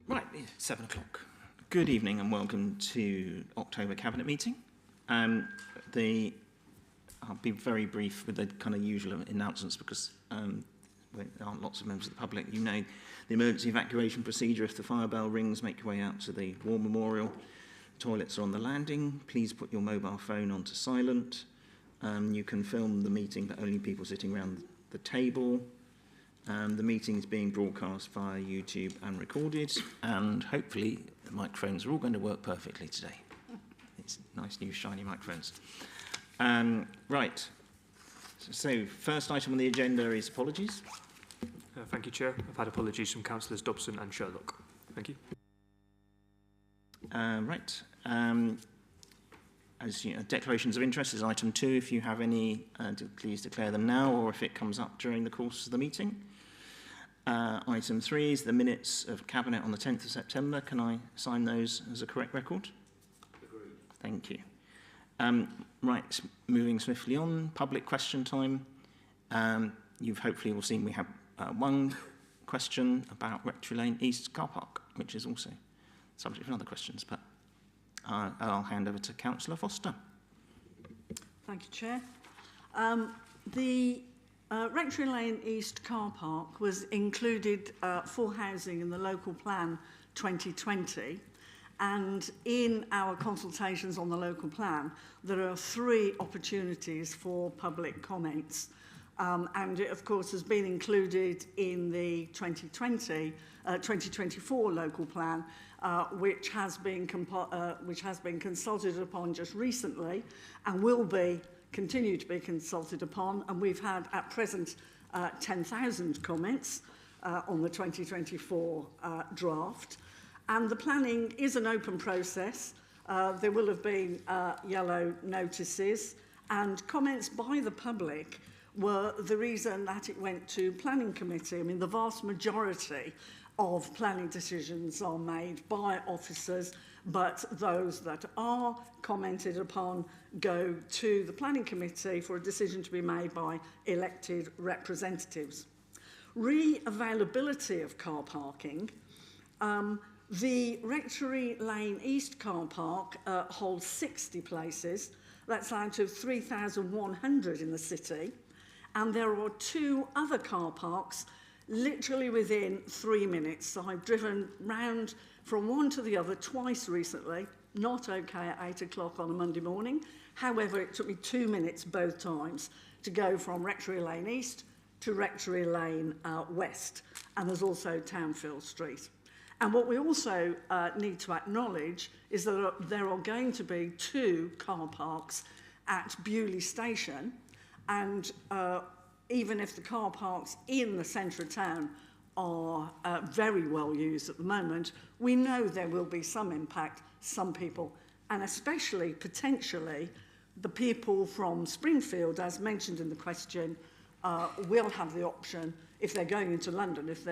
Right, it's 7 o'clock. Good evening and welcome to October Cabinet meeting. I'll be very brief with the kind of usual announcements because there aren't lots of members of the public. You know the emergency evacuation procedure. If the fire bell rings, make your way out to the War Memorial. Toilets are on the landing. Please put your mobile phone onto silent. You can film the meeting, but only people sitting around the table. The meeting is being broadcast via YouTube and recorded, and hopefully the microphones are all going to work perfectly today. It's nice new shiny microphones. Right, so first item on the agenda is apologies. Thank you, Chair. I've had apologies from Councillors Dobson and Sherlock. Thank you. Right. As you know, declarations of interest is item 2. If you have any, please declare them now, or if it comes up during the course of the meeting. Item 3 is the minutes of Cabinet on the 10th of September. Can I sign those as a correct record? Agreed. Thank you. Right, moving swiftly on, public question time. You've hopefully all seen we have one question about Rectory Lane East car park, which is also subject for other questions, but I'll hand over to Councillor Foster. Thank you, Chair. The Rectory Lane East car park was included for housing in the local plan 2020, and in our consultations on the local plan there are 3 opportunities for public comments, and it of course has been included in the 2024 local plan, which has been consulted upon just recently and will continue to be consulted upon, and we've had at present 10,000 comments on the 2024 draft. And the planning is an open process. There will have been yellow notices, and comments by the public were the reason that it went to planning committee. I mean, the vast majority of planning decisions are made by officers, but those that are commented upon go to the planning committee for a decision to be made by elected representatives. Re-availability of car parking. The Rectory Lane East car park holds 60 places. That's out of 3,100 in the city. And there are 2 other car parks literally within 3 minutes. So I've driven round from one to the other twice recently. Not okay at 8 o'clock on a Monday morning. However, it took me 2 minutes both times to go from Rectory Lane East to Rectory Lane West. And there's also Townfield Street. And what we also need to acknowledge is that there are going to be 2 car parks at Bewley Station, and even if the car parks in the centre of town are very well used at the moment, we know there will be some impact, some people, and especially potentially the people from Springfield, as mentioned in the question, will have the option, if they're going into London, if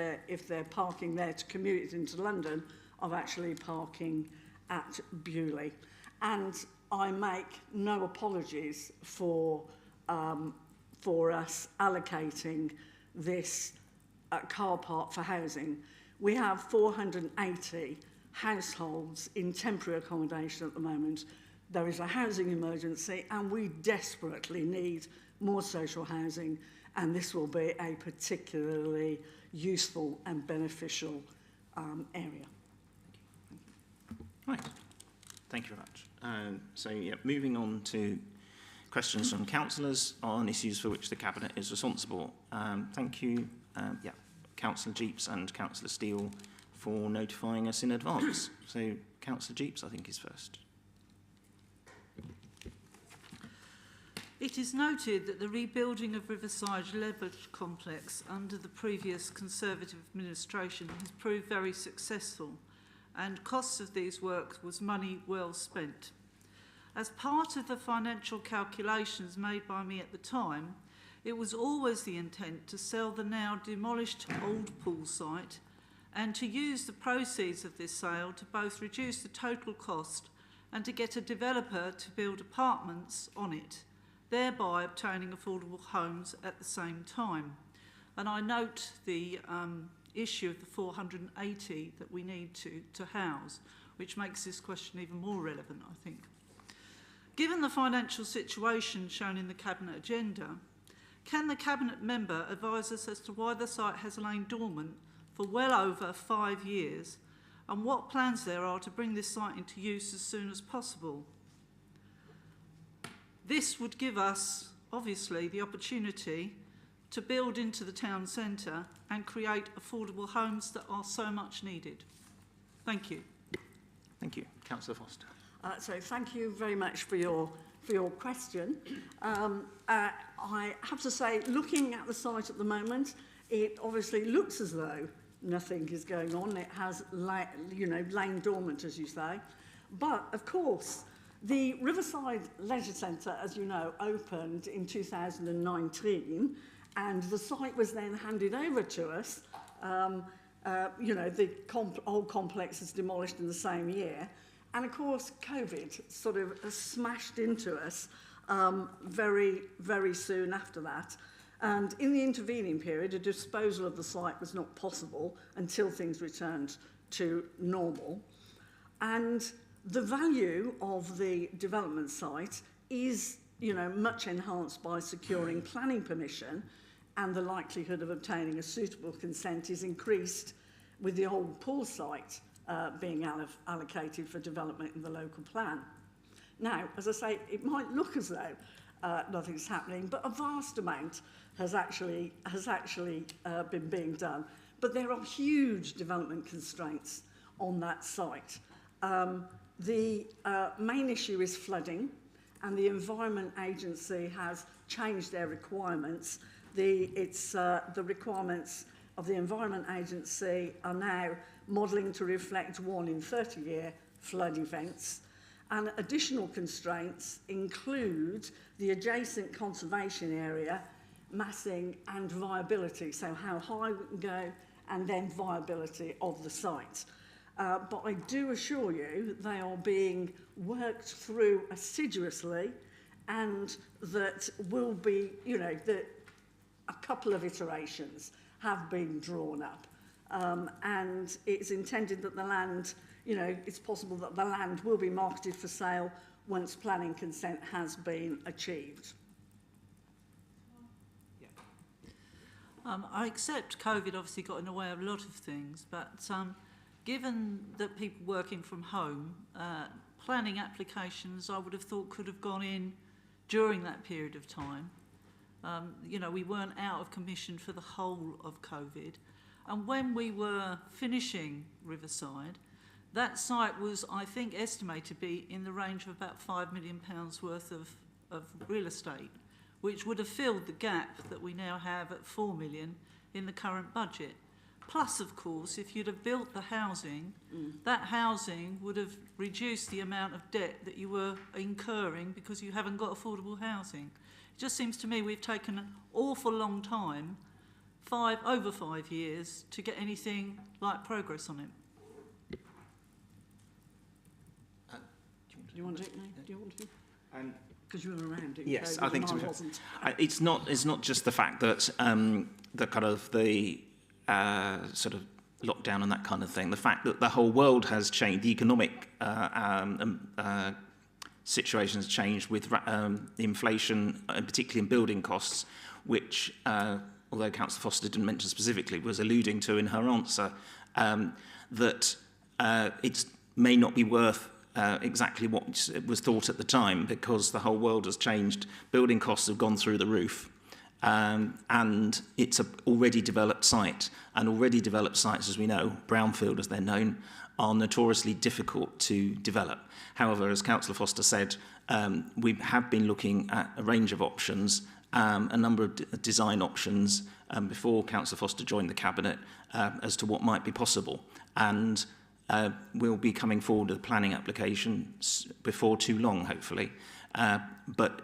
they're parking there to commute into London, of actually parking at Bewley. And I make no apologies for us allocating this car park for housing. We have 480 households in temporary accommodation at the moment. There is a housing emergency and we desperately need more social housing, and this will be a particularly useful and beneficial area. Right, thank you very much. So yeah, moving on to questions from councillors on issues for which the Cabinet is responsible. Thank you, Councillor Jeeps and Councillor Steele for notifying us in advance. So Councillor Jeeps, I think, is first. It is noted that the rebuilding of Riverside Level Complex under the previous Conservative administration has proved very successful, and costs of these works was money well spent. As part of the financial calculations made by me at the time, it was always the intent to sell the now demolished old pool site and to use the proceeds of this sale to both reduce the total cost and to get a developer to build apartments on it, thereby obtaining affordable homes at the same time. And I note the issue of the 480 that we need to house, which makes this question even more relevant, I think. Given the financial situation shown in the Cabinet agenda, can the Cabinet member advise us as to why the site has lain dormant for well over 5 years and what plans there are to bring this site into use as soon as possible? This would give us, obviously, the opportunity to build into the town centre and create affordable homes that are so much needed. Thank you. Thank you. Councillor Foster. So thank you very much for your question. I have to say, looking at the site at the moment, it obviously looks as though nothing is going on. It has, lain dormant, as you say. But, of course, the Riverside Leisure Centre, as you know, opened in 2019, and the site was then handed over to us. The old complex was demolished in the same year. And, of course, COVID sort of smashed into us very, very soon after that. And in the intervening period, a disposal of the site was not possible until things returned to normal. And the value of the development site is, much enhanced by securing planning permission, and the likelihood of obtaining a suitable consent is increased with the old pool site being allocated for development in the local plan. Now, as I say, it might look as though nothing's happening, but a vast amount has actually been being done. But there are huge development constraints on that site. The main issue is flooding, and the Environment Agency has changed their requirements. The requirements of the Environment Agency are now modelling to reflect 1 in 30-year flood events. And additional constraints include the adjacent conservation area, massing and viability, so how high we can go, and then viability of the site. But I do assure you they are being worked through assiduously, and that will be, that a couple of iterations have been drawn up. And it's intended that the land, it's possible that the land will be marketed for sale once planning consent has been achieved. I accept COVID obviously got in the way of a lot of things, but given that people working from home, planning applications I would have thought could have gone in during that period of time. We weren't out of commission for the whole of COVID. And when we were finishing Riverside, that site was, I think, estimated to be in the range of about £5 million worth of real estate, which would have filled the gap that we now have at 4 million in the current budget. Plus, of course, if you'd have built the housing, that housing would have reduced the amount of debt that you were incurring because you haven't got affordable housing. It just seems to me we've taken an awful long time, over 5 years, to get anything like progress on it. Do you want to take me? Do you want to? Because you were around it. Yes, COVID, I think and so. I wasn't. It's not just the fact that the sort of lockdown and that kind of thing. The fact that the whole world has changed, the economic situation has changed with inflation, and particularly in building costs, which, although Councillor Foster didn't mention specifically, was alluding to in her answer, that it may not be worth exactly what was thought at the time, because the whole world has changed. Building costs have gone through the roof. And it's an already developed site. And already developed sites, as we know, brownfield as they're known, are notoriously difficult to develop. However, as Councillor Foster said, we have been looking at a range of options, a number of design options before Councillor Foster joined the Cabinet as to what might be possible. And we'll be coming forward with planning applications before too long, hopefully. But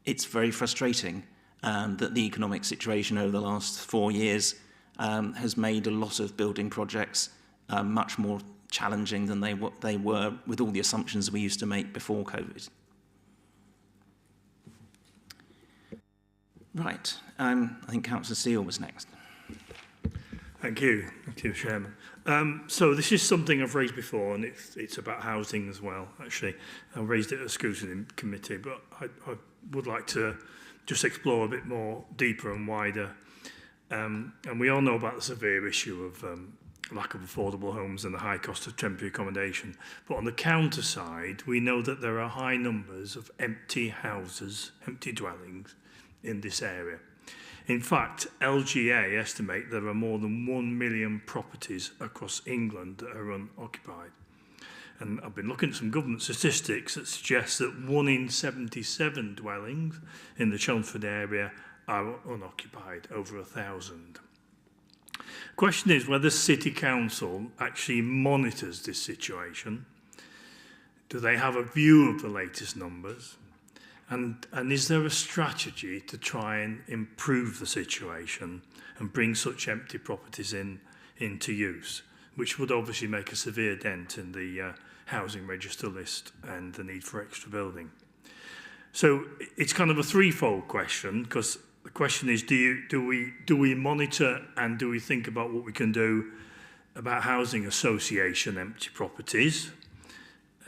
it's very frustrating that the economic situation over the last 4 years has made a lot of building projects much more challenging than they were with all the assumptions we used to make before COVID. Right, I think Councillor Steele was next. Thank you, Chairman. So this is something I've raised before, and it's about housing as well, actually. I raised it at a scrutiny committee, but I would like to just explore a bit more deeper and wider. And we all know about the severe issue of lack of affordable homes and the high cost of temporary accommodation. But on the counter side, we know that there are high numbers of empty houses, empty dwellings in this area. In fact, LGA estimate there are more than 1 million properties across England that are unoccupied. And I've been looking at some government statistics that suggest that 1 in 77 dwellings in the Chelmsford area are unoccupied, over 1,000. The question is whether City Council actually monitors this situation. Do they have a view of the latest numbers? And is there a strategy to try and improve the situation and bring such empty properties into use, which would obviously make a severe dent in the housing register list and the need for extra building? So it's kind of a threefold question, because the question is, do we monitor and do we think about what we can do about housing association empty properties?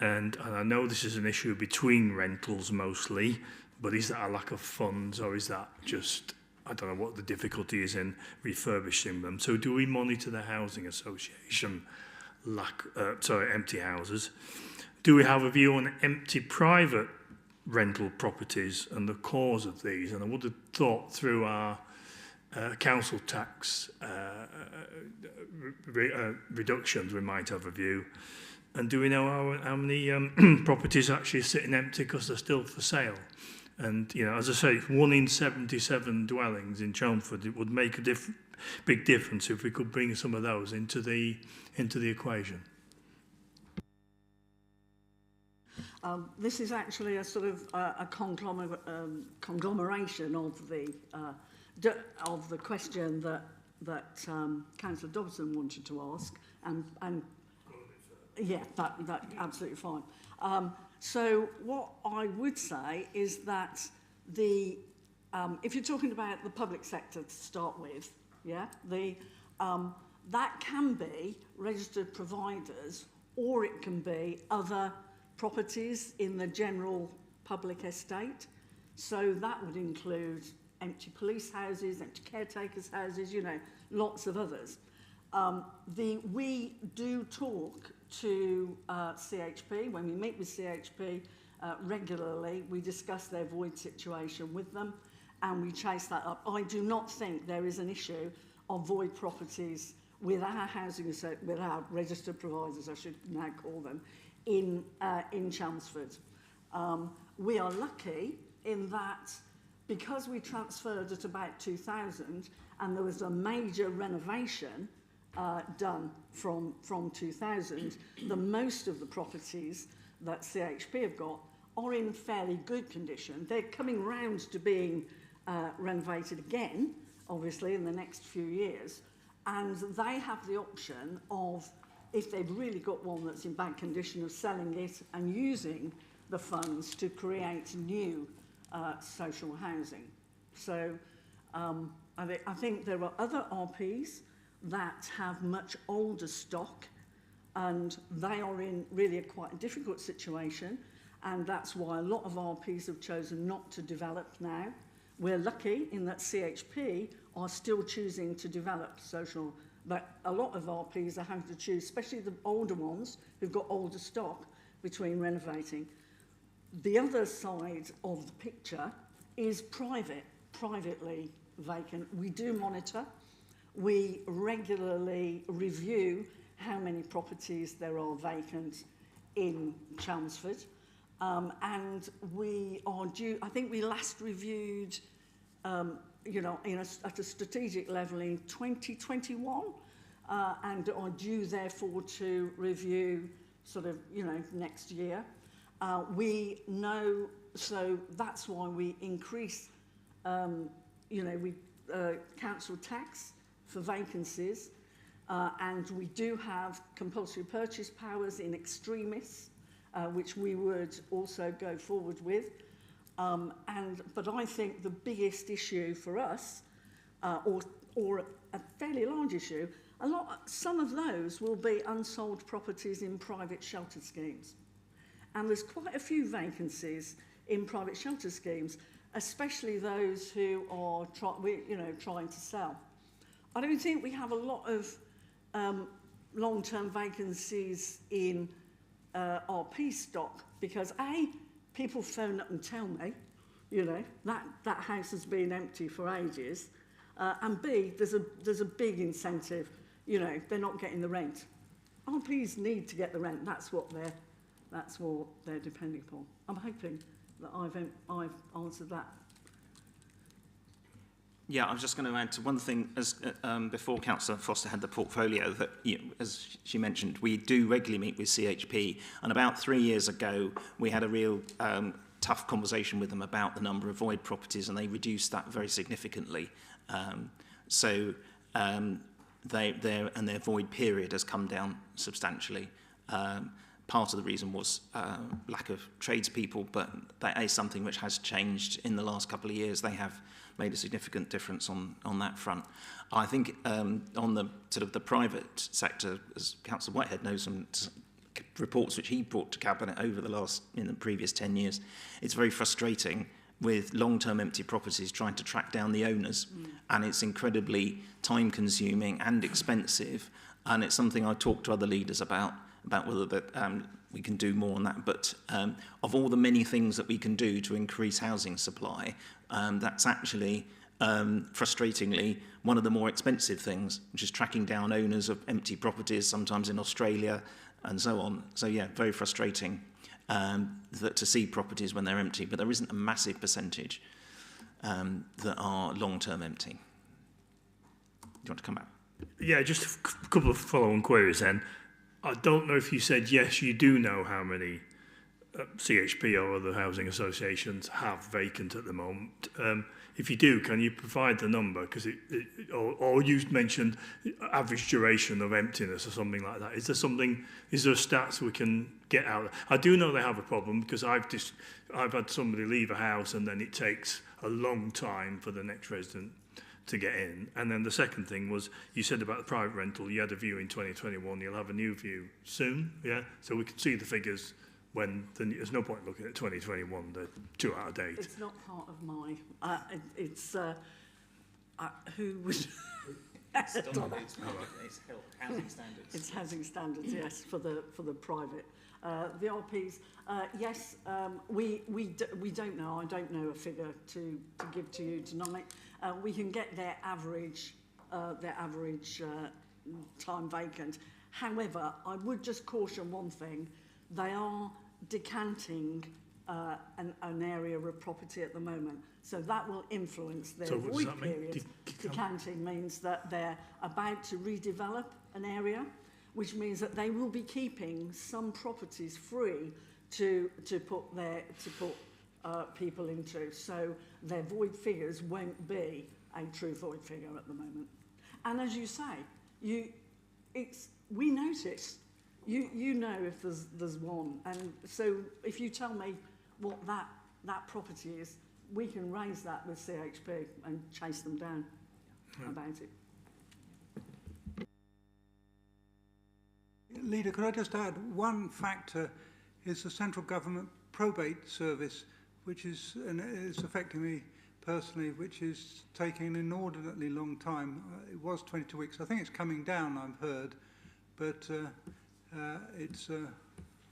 And I know this is an issue between rentals mostly, but is that a lack of funds, or is that just, I don't know what the difficulty is in refurbishing them? So do we monitor the housing association empty houses? Do we have a view on empty private rental properties and the cause of these? And I would have thought through our council tax reductions we might have a view. And do we know how many properties are actually sitting empty because they're still for sale? And, you know, as I say, 1 in 77 dwellings in Chelmsford. It would make a big difference if we could bring some of those into the equation. This is actually a sort of a conglomeration of the question that Councillor Dobson wanted to ask, and yeah, that's absolutely fine. So what I would say is that if you're talking about the public sector to start with, yeah, that can be registered providers, or it can be other properties in the general public estate. So that would include empty police houses, empty caretakers' houses, you know, lots of others. We do talk to CHP. When we meet with CHP regularly, we discuss their void situation with them, and we chase that up. I do not think there is an issue of void properties with our with our registered providers, I should now call them, in Chelmsford. We are lucky in that because we transferred at about 2000, and there was a major renovation done from 2000, most of the properties that CHP have got are in fairly good condition. They're coming round to being renovated again, obviously, in the next few years, and they have the option of, if they've really got one that's in bad condition, of selling it and using the funds to create new social housing. So I think there are other RPs that have much older stock, and they are in really quite a difficult situation, and that's why a lot of RPs have chosen not to develop now. We're lucky in that CHP are still choosing to develop social, but a lot of RPs are having to choose, especially the older ones who've got older stock, between renovating. The other side of the picture is privately vacant. We do monitor. We regularly review how many properties there are vacant in Chelmsford. And we are due, I think we last reviewed, you know, at a strategic level in 2021, and are due therefore to review sort of, you know, next year. We know, so that's why we increase, you know, council tax for vacancies, and we do have compulsory purchase powers in extremis, which we would also go forward with. But I think the biggest issue for us, or a fairly large issue, some of those will be unsold properties in private shelter schemes. And there's quite a few vacancies in private shelter schemes, especially those who are trying to sell. I don't think we have a lot of long-term vacancies in RP stock because A, people phone up and tell me, that house has been empty for ages, and B, there's a big incentive, they're not getting the rent. RPs need to get the rent. That's what they're depending upon. I'm hoping that I've answered that. Yeah, I was just going to add to one thing. As before, Councillor Foster had the portfolio that, as she mentioned, we do regularly meet with CHP, and about 3 years ago, we had a real tough conversation with them about the number of void properties, and they reduced that very significantly. Their void period has come down substantially. Part of the reason was lack of tradespeople, but that is something which has changed in the last couple of years. They have made a significant difference on that front. I think on the sort of the private sector, as Councillor Whitehead knows from reports which he brought to Cabinet over in the previous 10 years, it's very frustrating with long-term empty properties trying to track down the owners, and it's incredibly time-consuming and expensive, and it's something I talk to other leaders about whether that we can do more on that. But of all the many things that we can do to increase housing supply, that's actually, frustratingly, one of the more expensive things, which is tracking down owners of empty properties, sometimes in Australia and so on. So yeah, very frustrating that to see properties when they're empty, but there isn't a massive percentage that are long-term empty. Do you want to come back? Yeah, just a couple of follow-on queries then. I don't know if you said yes, you do know how many CHP or other housing associations have vacant at the moment. If you do, can you provide the number? Because or you mentioned average duration of emptiness or something like that. Is there stats we can get out? I do know they have a problem because I've had somebody leave a house and then it takes a long time for the next resident to get in. And then the second thing was, you said about the private rental, you had a view in 2021, you'll have a new view soon, yeah? So we can see the figures when, there's no point looking at 2021, they're too out of date. It's not part of my, who would... It's housing standards. It's housing standards, yes, for the private. The RPs, yes, we don't know. I don't know a figure to give to you tonight. We can get their average time vacant. However, I would just caution one thing: they are decanting an area of property at the moment, so that will influence their void period. Decanting means that they're about to redevelop an area, which means that they will be keeping some properties free to put people into. So their void figures won't be a true void figure at the moment. And as you say, we notice. You know if there's one, and so if you tell me what that property is, we can raise that with CHP and chase them down about it. Leader, could I just add, one factor is the central government probate service, which is affecting me personally, which is taking an inordinately long time. It was 22 weeks. I think it's coming down, I've heard, but it's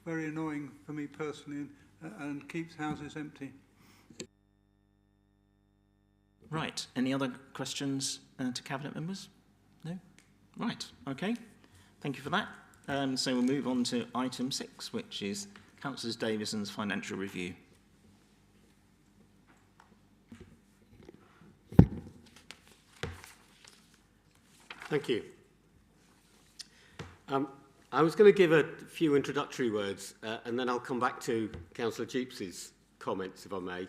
very annoying for me personally and keeps houses empty. Right. Any other questions to Cabinet members? No? Right. Okay. Thank you for that. So we'll move on to item 6, which is Councillor Davison's financial review. Thank you. I was going to give a few introductory words and then I'll come back to Councillor Jeeps's comments, if I may.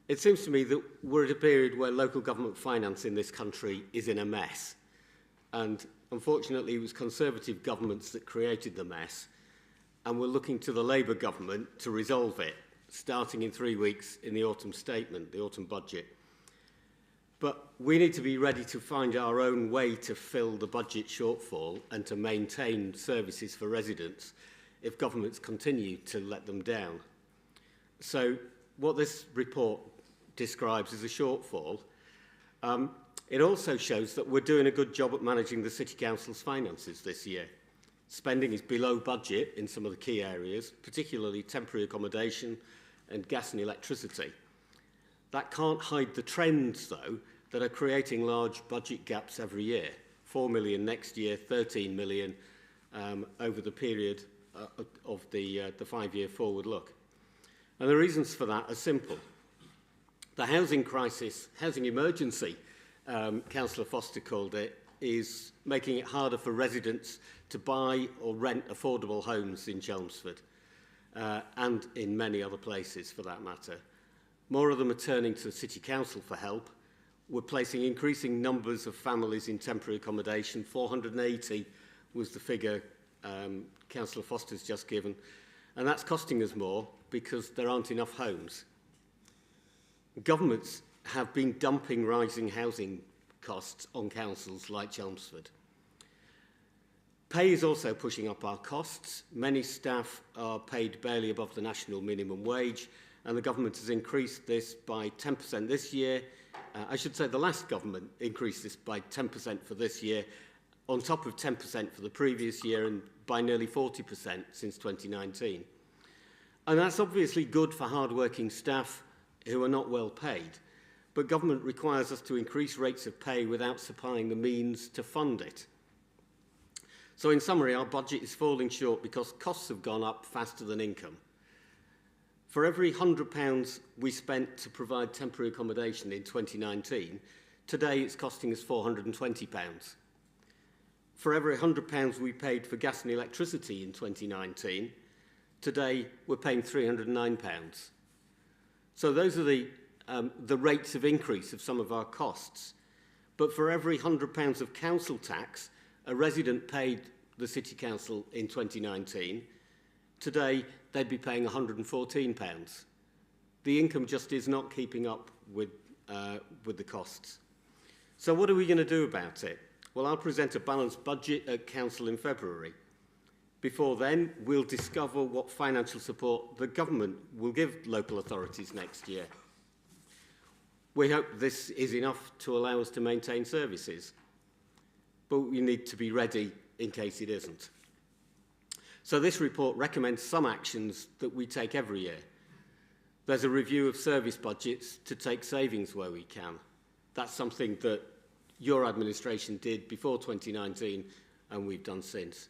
It seems to me that we're at a period where local government finance in this country is in a mess. And unfortunately, it was Conservative governments that created the mess, and we're looking to the Labour government to resolve it, starting in 3 weeks in the autumn statement, the autumn budget. But we need to be ready to find our own way to fill the budget shortfall and to maintain services for residents if governments continue to let them down. So what this report describes as a shortfall, it also shows that we're doing a good job at managing the City Council's finances this year. Spending is below budget in some of the key areas, particularly temporary accommodation and gas and electricity. That can't hide the trends, though, that are creating large budget gaps every year. 4 million next year, 13 million over the period of the 5-year forward look. And the reasons for that are simple. The housing crisis, housing emergency, Councillor Foster called it, is making it harder for residents to buy or rent affordable homes in Chelmsford and in many other places for that matter. More of them are turning to the City Council for help. We're placing increasing numbers of families in temporary accommodation. 480 was the figure Councillor Foster's just given. And that's costing us more because there aren't enough homes. Governments have been dumping rising housing costs on councils like Chelmsford. Pay is also pushing up our costs. Many staff are paid barely above the national minimum wage, and the government has increased this by 10% this year. I should say the last government increased this by 10% for this year, on top of 10% for the previous year, and by nearly 40% since 2019. And that's obviously good for hard-working staff who are not well paid, but government requires us to increase rates of pay without supplying the means to fund it. So in summary, our budget is falling short because costs have gone up faster than income. For every £100 we spent to provide temporary accommodation in 2019, today it's costing us £420. For every £100 we paid for gas and electricity in 2019, today we're paying £309. So those are the rates of increase of some of our costs. But for every £100 of council tax a resident paid the City Council in 2019, today they'd be paying £114. The income just is not keeping up with the costs. So what are we going to do about it? Well, I'll present a balanced budget at Council in February. Before then, we'll discover what financial support the government will give local authorities next year. We hope this is enough to allow us to maintain services, but we need to be ready in case it isn't. So this report recommends some actions that we take every year. There's a review of service budgets to take savings where we can. That's something that your administration did before 2019 and we've done since.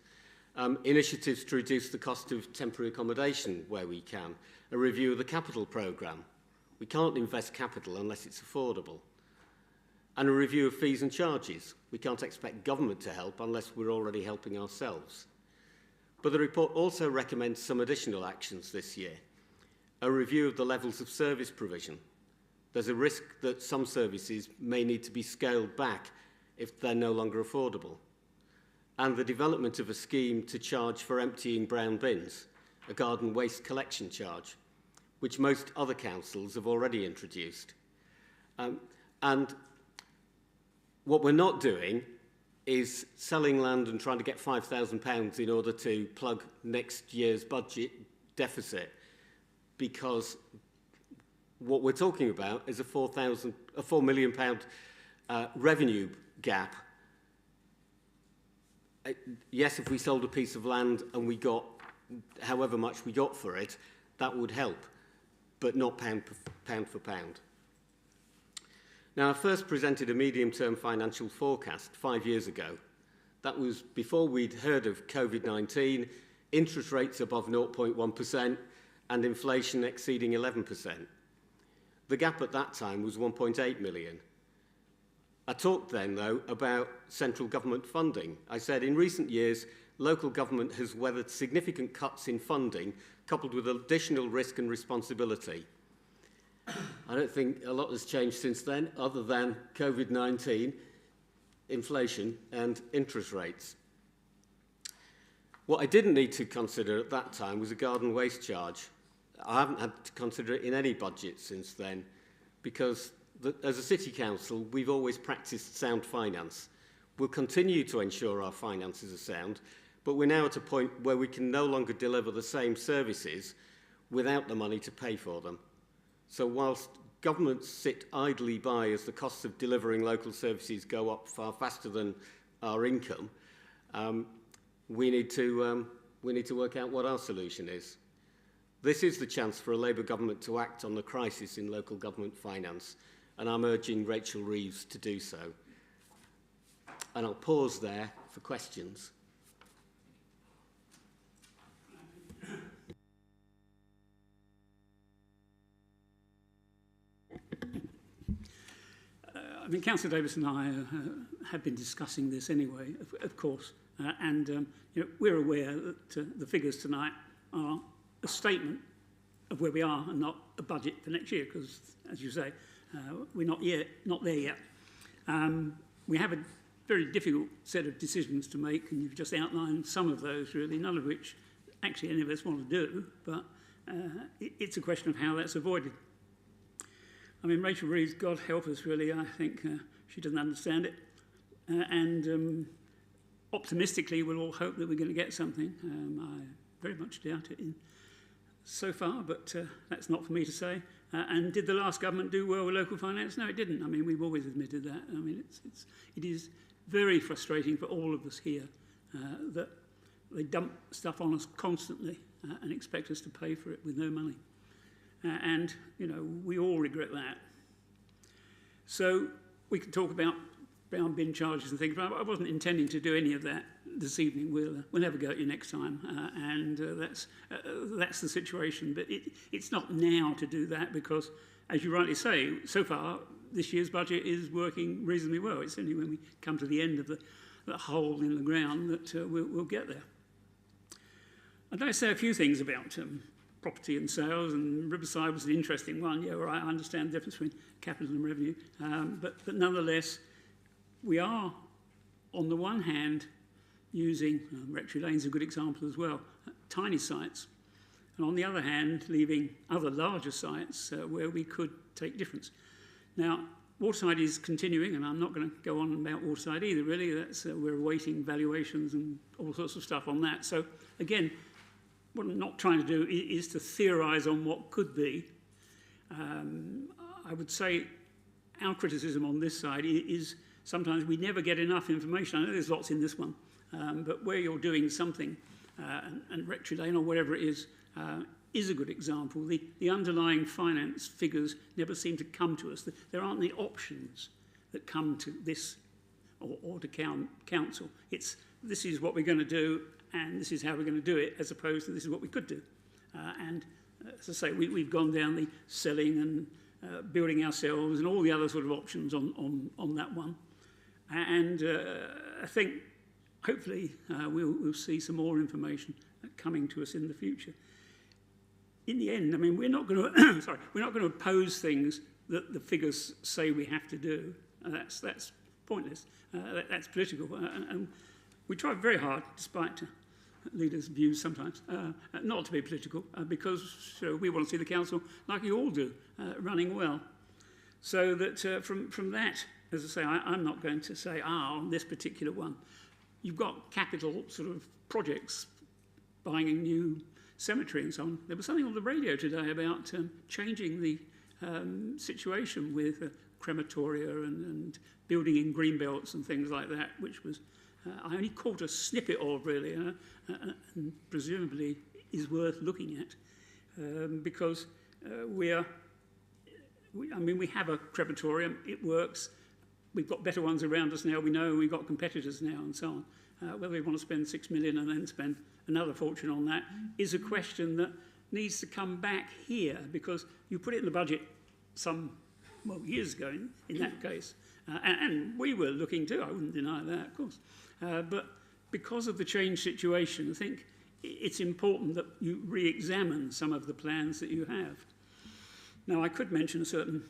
Initiatives to reduce the cost of temporary accommodation where we can. A review of the capital programme. We can't invest capital unless it's affordable. And a review of fees and charges. We can't expect government to help unless we're already helping ourselves. But the report also recommends some additional actions this year. A review of the levels of service provision. There's a risk that some services may need to be scaled back if they're no longer affordable. And the development of a scheme to charge for emptying brown bins, a garden waste collection charge, which most other councils have already introduced. And what we're not doing is selling land and trying to get £5,000 in order to plug next year's budget deficit, because what we're talking about is a £4 million revenue gap. Yes, if we sold a piece of land and we got however much we got for it, that would help, but not pound for pound. Now, I first presented a medium-term financial forecast 5 years ago. That was before we'd heard of COVID-19, interest rates above 0.1%, and inflation exceeding 11%. The gap at that time was 1.8 million. I talked then, though, about central government funding. I said, in recent years, local government has weathered significant cuts in funding, coupled with additional risk and responsibility. I don't think a lot has changed since then, other than COVID-19, inflation, and interest rates. What I didn't need to consider at that time was a garden waste charge. I haven't had to consider it in any budget since then, because that as a city council, we've always practiced sound finance. We'll continue to ensure our finances are sound, but we're now at a point where we can no longer deliver the same services without the money to pay for them. So whilst governments sit idly by as the costs of delivering local services go up far faster than our income, we need to work out what our solution is. This is the chance for a Labour government to act on the crisis in local government finance, and I'm urging Rachel Reeves to do so. And I'll pause there for questions. I mean, Councillor Davis and I have been discussing this anyway, of course, and you know, we're aware that the figures tonight are a statement of where we are and not a budget for next year, because, as you say, we're not there yet. We have a very difficult set of decisions to make, and you've just outlined some of those, really, none of which actually any of us want to do, but it's a question of how that's avoided. I mean, Rachel Reeves, God help us, really, I think she doesn't understand it. And optimistically, we'll all hope that we're going to get something. I very much doubt it so far, but that's not for me to say. And did the last government do well with local finance? No, it didn't. I mean, we've always admitted that. I mean, it is very frustrating for all of us here that they dump stuff on us constantly and expect us to pay for it with no money. And, you know, we all regret that. So we can talk about brown bin charges and things, but I wasn't intending to do any of that this evening. We'll never go at you next time, and that's the situation. But it's not now to do that because, as you rightly say, so far this year's budget is working reasonably well. It's only when we come to the end of the hole in the ground that we'll get there. I'd like to say a few things about property and sales, and Riverside was an interesting one. Yeah, right, I understand the difference between capital and revenue, but nonetheless, we are, on the one hand, using, Rectory Lane's a good example as well, tiny sites, and on the other hand, leaving other larger sites where we could take difference. Now, Waterside is continuing, and I'm not going to go on about Waterside either, really. That's, we're awaiting valuations and all sorts of stuff on that. So, again, what I'm not trying to do is to theorise on what could be. I would say our criticism on this side is sometimes we never get enough information. I know there's lots in this one, but where you're doing something, and Rectory Lane or whatever it is a good example. The underlying finance figures never seem to come to us. There aren't the options that come to this or to council. It's this is what we're going to do, and this is how we're going to do it, as opposed to this is what we could do. And as I say, we've gone down the selling and building ourselves and all the other sort of options on that one. And I think, hopefully, we'll see some more information coming to us in the future. In the end, I mean, we're not going to we're not going to oppose things that the figures say we have to do. That's pointless. That's political, and we try very hard, despite leaders' views sometimes, not to be political, because we want to see the council, like you all do, running well. So that from that, as I say, I'm not going to say, on this particular one, you've got capital sort of projects, buying a new cemetery and so on. There was something on the radio today about changing the situation with crematoria and building in green belts and things like that, which was, I only caught a snippet of, really, and presumably is worth looking at, because we have a crematorium, it works, we've got better ones around us now, we know we've got competitors now and so on. Whether we want to spend 6 million and then spend another fortune on that is a question that needs to come back here, because you put it in the budget years ago in that case. And we were looking too, I wouldn't deny that, of course. But because of the changed situation, I think it's important that you re-examine some of the plans that you have. Now, I could mention a certain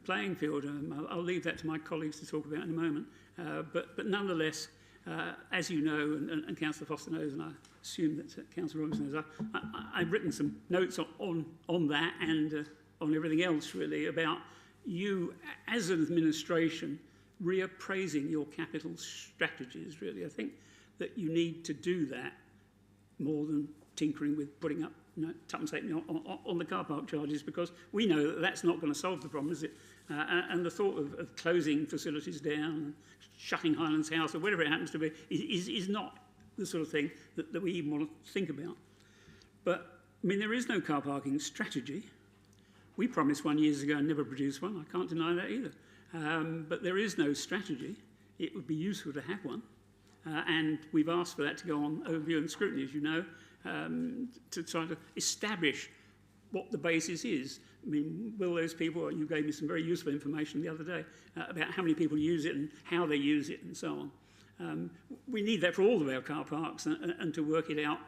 playing field. I'll leave that to my colleagues to talk about in a moment. But nonetheless, as you know, and Councillor Foster knows, and I assume that Councillor Robinson knows, I've written some notes on that and on everything else, really, about you, as an administration, reappraising your capital strategies, really. I think that you need to do that more than tinkering with putting up tuppence halfpenny on the car park charges, because we know that that's not going to solve the problem, is it? And the thought of closing facilities down, shutting Highlands House, or whatever it happens to be, is not the sort of thing that we even want to think about. But, I mean, there is no car parking strategy. We promised one years ago and never produced one. I can't deny that either. But there is no strategy. It would be useful to have one. And we've asked for that to go on overview and scrutiny, as you know, to try to establish what the basis is. I mean, will those people, you gave me some very useful information the other day about how many people use it and how they use it and so on. We need that for all of our car parks and to work it out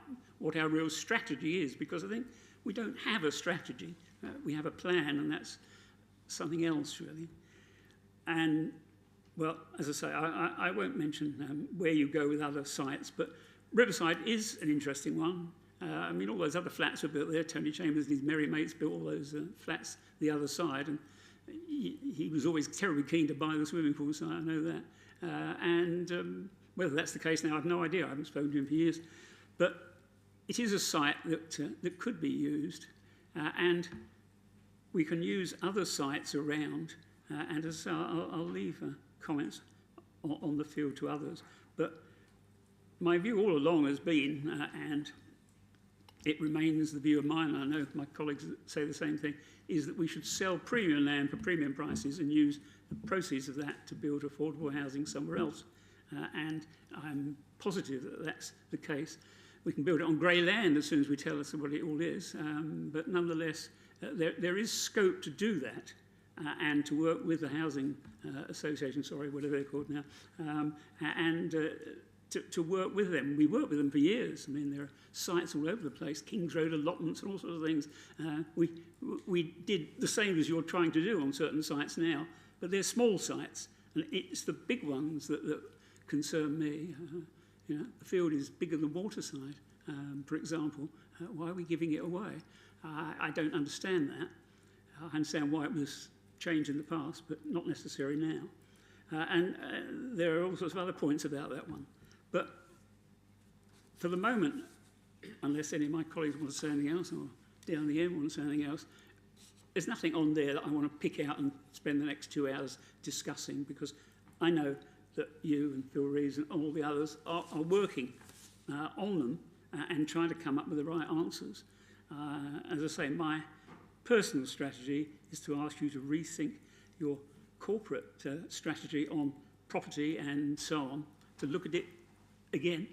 what our real strategy is, because I think we don't have a strategy. We have a plan, and that's something else, really. And, well, as I say, I won't mention where you go with other sites, but Riverside is an interesting one. I mean, all those other flats were built there. Tony Chambers and his merry mates built all those flats the other side, and he was always terribly keen to buy the swimming pool, so I know that. Whether that's the case now, I've no idea. I haven't spoken to him for years. But it is a site that could be used, and we can use other sites around, and as I'll leave comments on the field to others. But my view all along has been, and it remains the view of mine, and I know my colleagues say the same thing, is that we should sell premium land for premium prices and use the proceeds of that to build affordable housing somewhere else. And I'm positive that that's the case. We can build it on grey land as soon as we tell us what it all is, but nonetheless, there is scope to do that and to work with the housing association, whatever they're called now, to work with them. We worked with them for years. I mean, there are sites all over the place, Kings Road allotments and all sorts of things. We did the same as you're trying to do on certain sites now, but they're small sites, and it's the big ones that concern me. You know, the field is bigger than Waterside, for example. Why are we giving it away? I don't understand that. I understand why it was changed in the past, but not necessary now. And there are all sorts of other points about that one. But for the moment, unless any of my colleagues want to say anything else, or down the end want to say anything else, there's nothing on there that I want to pick out and spend the next 2 hours discussing, because I know that you and Phil Reeves and all the others are working on them and trying to come up with the right answers. As I say, my personal strategy is to ask you to rethink your corporate strategy on property and so on, to look at it again.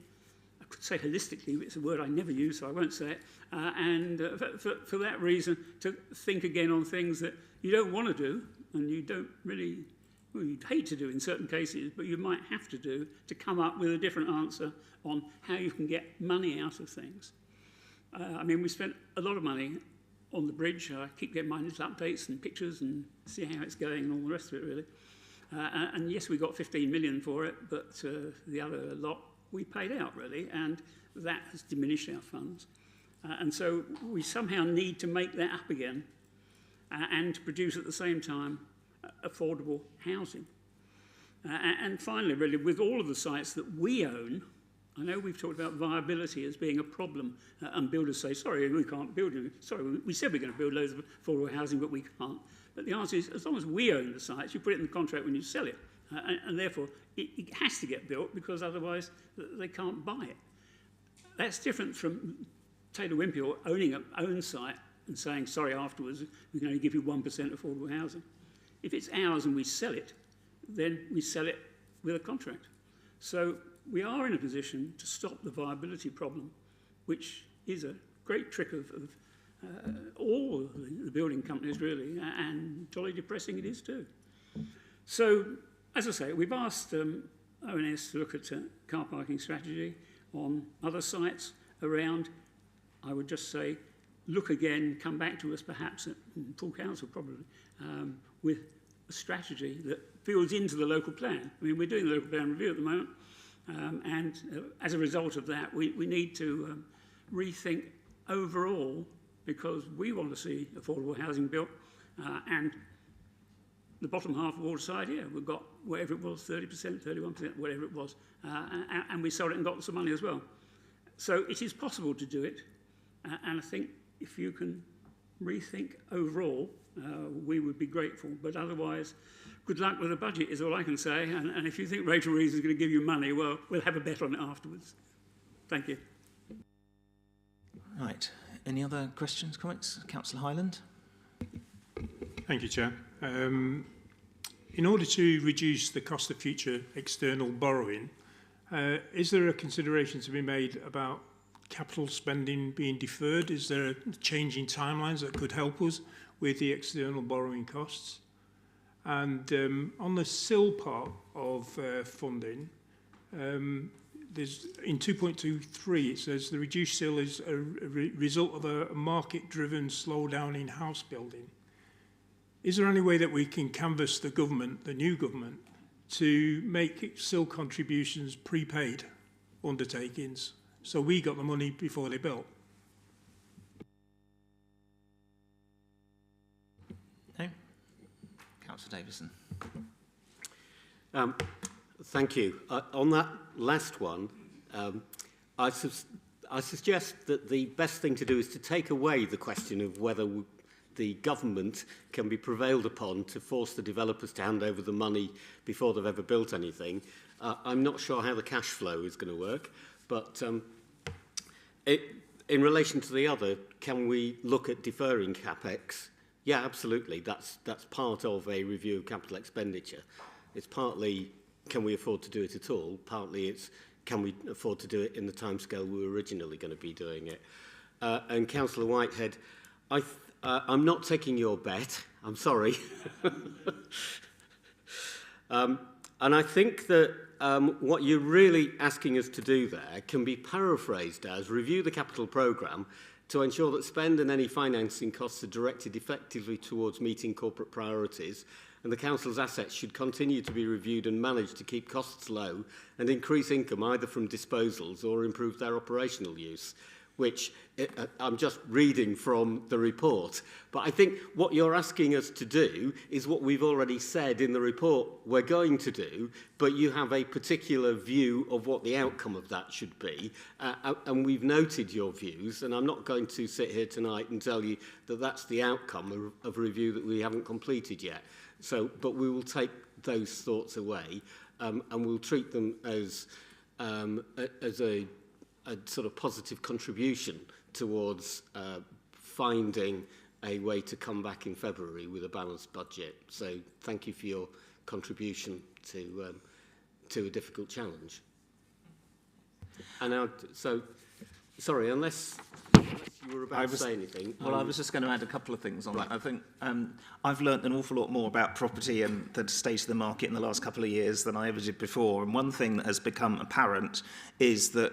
I could say holistically, but it's a word I never use, so I won't say it. And for that reason, to think again on things that you don't want to do and you don't really, well, you'd hate to do in certain cases, but you might have to do to come up with a different answer on how you can get money out of things. I mean, we spent a lot of money on the bridge. I keep getting my little updates and pictures and see how it's going and all the rest of it, really. And yes, we got 15 million for it, but the other lot we paid out, really, and that has diminished our funds. And so we somehow need to make that up again and to produce at the same time affordable housing. And finally, really, with all of the sites that we own, I know we've talked about viability as being a problem, and builders say, sorry, we can't build it. Sorry, we said we're going to build loads of affordable housing, but we can't. But the answer is, as long as we own the sites, you put it in the contract when you sell it, and therefore it has to get built, because otherwise they can't buy it. That's different from Taylor Wimpey owning an own site and saying, sorry, afterwards, we can only give you 1% affordable housing. If it's ours and we sell it, then we sell it with a contract. So we are in a position to stop the viability problem, which is a great trick of all the building companies, really, and jolly depressing it is too. So, as I say, we've asked ONS to look at car parking strategy on other sites around. I would just say, look again, come back to us perhaps at full council probably, with a strategy that feeds into the local plan. I mean, we're doing the local plan review at the moment, and as a result of that, we need to rethink overall, because we want to see affordable housing built, and the bottom half of Waterside here. We've got whatever it was, 30%, 31%, whatever it was, and we sold it and got some money as well. So it is possible to do it, and I think if you can rethink overall, we would be grateful. But otherwise, good luck with the budget is all I can say, and if you think Rachel Reeves is going to give you money, well, we'll have a bet on it afterwards. Thank you. Right. Any other questions, comments? Councillor Hyland? Thank you, Chair. In order to reduce the cost of future external borrowing, is there a consideration to be made about capital spending being deferred? Is there a change in timelines that could help us with the external borrowing costs? And on the SIL part of funding, there's in 2.23 it says the reduced SIL is a result of a market-driven slowdown in house building. Is there any way that we can canvass the government, the new government, to make SIL contributions prepaid undertakings so we got the money before they built? No? Councillor Davison. Thank you. On that last one, I suggest that the best thing to do is to take away the question of whether the government can be prevailed upon to force the developers to hand over the money before they've ever built anything. I'm not sure how the cash flow is going to work, but in relation to the other, can we look at deferring CapEx? Yeah, absolutely. That's part of a review of capital expenditure. It's partly, can we afford to do it at all? Partly it's, can we afford to do it in the timescale we were originally going to be doing it? And Councillor Whitehead, I'm not taking your bet. I'm sorry. And I think that what you're really asking us to do there can be paraphrased as review the capital programme to ensure that spend and any financing costs are directed effectively towards meeting corporate priorities, and the Council's assets should continue to be reviewed and managed to keep costs low and increase income either from disposals or improve their operational use, which I'm just reading from the report. But I think what you're asking us to do is what we've already said in the report we're going to do, but you have a particular view of what the outcome of that should be. And we've noted your views, and I'm not going to sit here tonight and tell you that that's the outcome of a review that we haven't completed yet. So, but we will take those thoughts away, and we'll treat them as a sort of positive contribution towards finding a way to come back in February with a balanced budget. So thank you for your contribution to a difficult challenge. And now, so, sorry, unless you were about to say anything. Well, I was just going to add a couple of things on that. I think I've learnt an awful lot more about property and the state of the market in the last couple of years than I ever did before. And one thing that has become apparent is that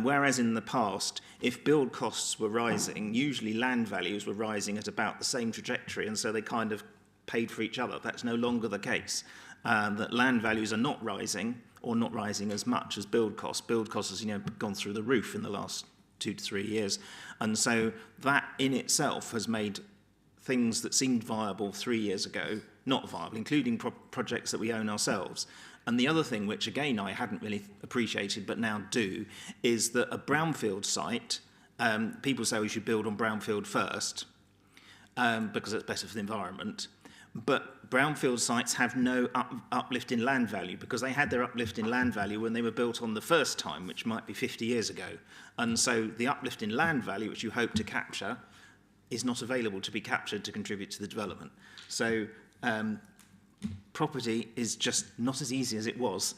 whereas in the past, if build costs were rising, usually land values were rising at about the same trajectory, and so they kind of paid for each other. That's no longer the case. That land values are not rising, or not rising as much as build costs. Build costs has gone through the roof in the last 2 to 3 years, and so that in itself has made things that seemed viable 3 years ago not viable, including projects that we own ourselves. And the other thing, which again I hadn't really appreciated but now do, is that a brownfield site, people say we should build on brownfield first because it's better for the environment. But brownfield sites have no uplift in land value because they had their uplift in land value when they were built on the first time, which might be 50 years ago. And so the uplift in land value, which you hope to capture, is not available to be captured to contribute to the development. So property is just not as easy as it was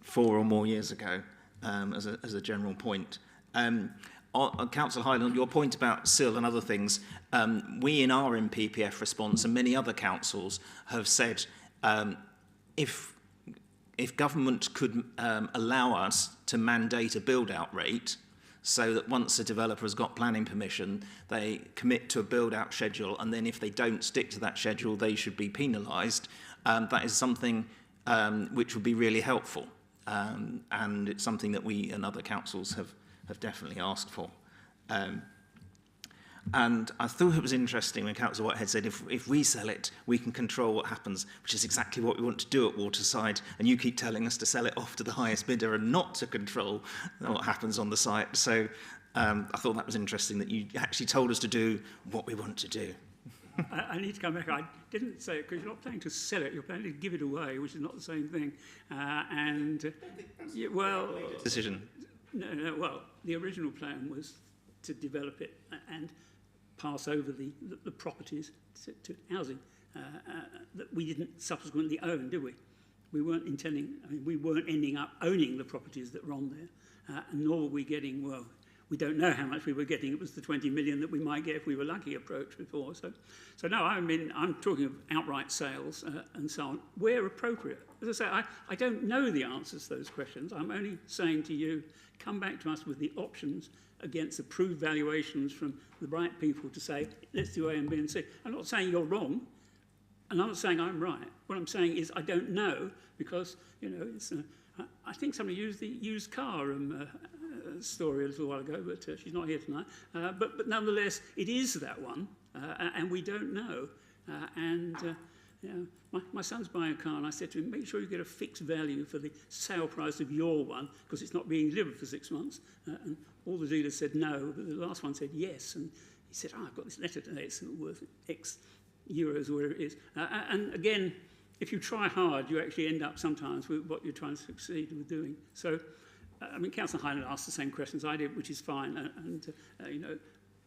4 or more years ago, as a general point. Councillor Hyland, your point about SIL and other things, we in our MPPF response and many other councils have said if government could allow us to mandate a build-out rate so that once a developer has got planning permission, they commit to a build-out schedule, and then if they don't stick to that schedule, they should be penalised. That is something which would be really helpful, and it's something that we and other councils have definitely asked for. And I thought it was interesting when Councillor Whitehead said, if we sell it, we can control what happens, which is exactly what we want to do at Waterside. And you keep telling us to sell it off to the highest bidder and not to control what happens on the site. So I thought that was interesting that you actually told us to do what we want to do. I need to come back. I didn't say it because you're not planning to sell it, you're planning to give it away, which is not the same thing. Decision. No, well, the original plan was to develop it and pass over the properties to housing that we didn't subsequently own, did we? We weren't intending, we weren't ending up owning the properties that were on there, nor were we getting, well, we don't know how much we were getting. It was the 20 million that we might get if we were lucky approach before. So no, I'm talking of outright sales and so on, where appropriate. As I say, I don't know the answers to those questions. I'm only saying to you, come back to us with the options against approved valuations from the right people to say, let's do A and B and C. I'm not saying you're wrong, and I'm not saying I'm right. What I'm saying is I don't know because, it's, I think somebody used the used car story a little while ago, but she's not here tonight. But nonetheless, it is that one, and we don't know. My son's buying a car, and I said to him, make sure you get a fixed value for the sale price of your one, because it's not being delivered for 6 months. And all the dealers said no, but the last one said yes. And he said, I've got this letter today, it's worth X euros or whatever it is. And again, if you try hard, you actually end up sometimes with what you're trying to succeed with doing. So, Councillor Highland asked the same questions I did, which is fine.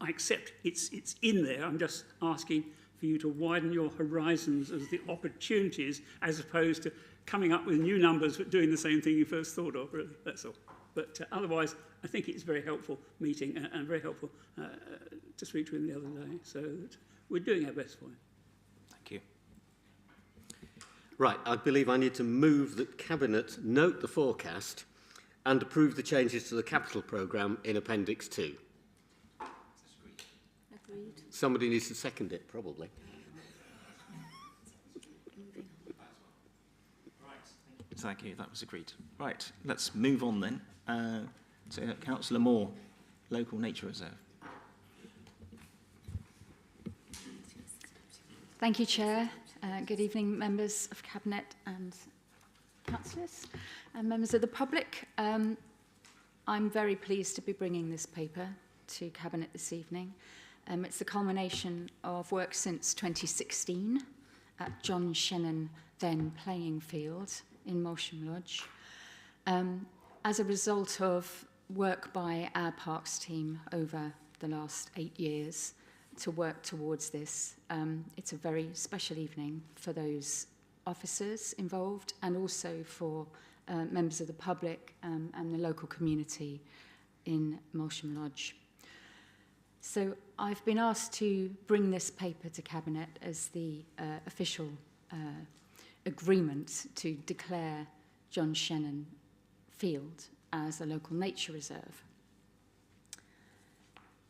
I accept it's in there. I'm just asking for you to widen your horizons as the opportunities, as opposed to coming up with new numbers but doing the same thing you first thought of, really. That's all. But otherwise, I think it's a very helpful meeting and very helpful to speak to him the other day. So that we're doing our best for him. Thank you. Right, I believe I need to move that Cabinet note the forecast and approve the changes to the capital programme in Appendix 2. Agreed. Somebody needs to second it, probably. Thank you, that was agreed. Right, let's move on then to Councillor Moore, Local Nature Reserve. Thank you, Chair. Good evening, members of Cabinet and councillors and members of the public. I'm very pleased to be bringing this paper to Cabinet this evening. It's the culmination of work since 2016 at John Shannon then playing field in Molsham Lodge. As a result of work by our parks team over the last 8 years to work towards this, it's a very special evening for those officers involved and also for members of the public and the local community in Molsham Lodge. So I've been asked to bring this paper to Cabinet as the official agreement to declare John Shannon Field as a local nature reserve.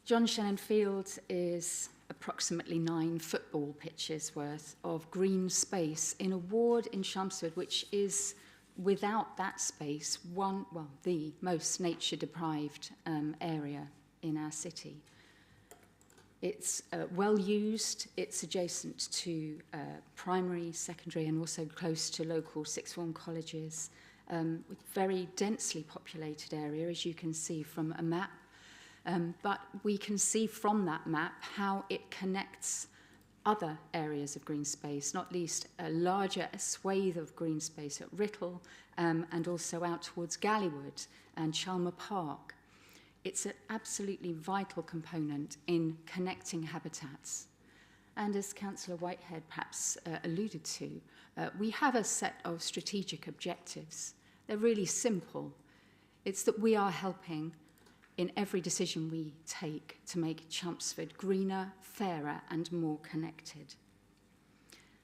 John Shannon Field is approximately 9 football pitches worth of green space in a ward in Chelmsford, which is, without that space, the most nature-deprived area in our city. It's well used, it's adjacent to primary, secondary and also close to local sixth form colleges, with very densely populated area, as you can see from a map. But we can see from that map how it connects other areas of green space, not least a larger swathe of green space at Writtle and also out towards Gallywood and Chalmer Park. It's an absolutely vital component in connecting habitats. And as Councillor Whitehead perhaps alluded to, we have a set of strategic objectives. They're really simple. It's that we are helping in every decision we take to make Chelmsford greener, fairer and more connected.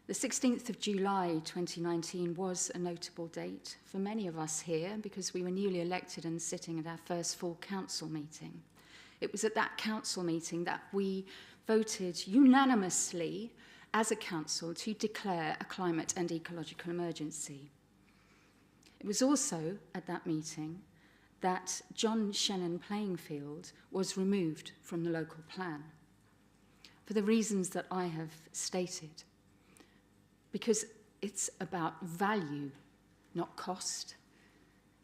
The 16th of July 2019 was a notable date for many of us here because we were newly elected and sitting at our first full council meeting. It was at that council meeting that we voted unanimously as a council to declare a climate and ecological emergency. It was also at that meeting that John Shannon playing field was removed from the local plan. for the reasons that I have stated. Because it's about value, not cost.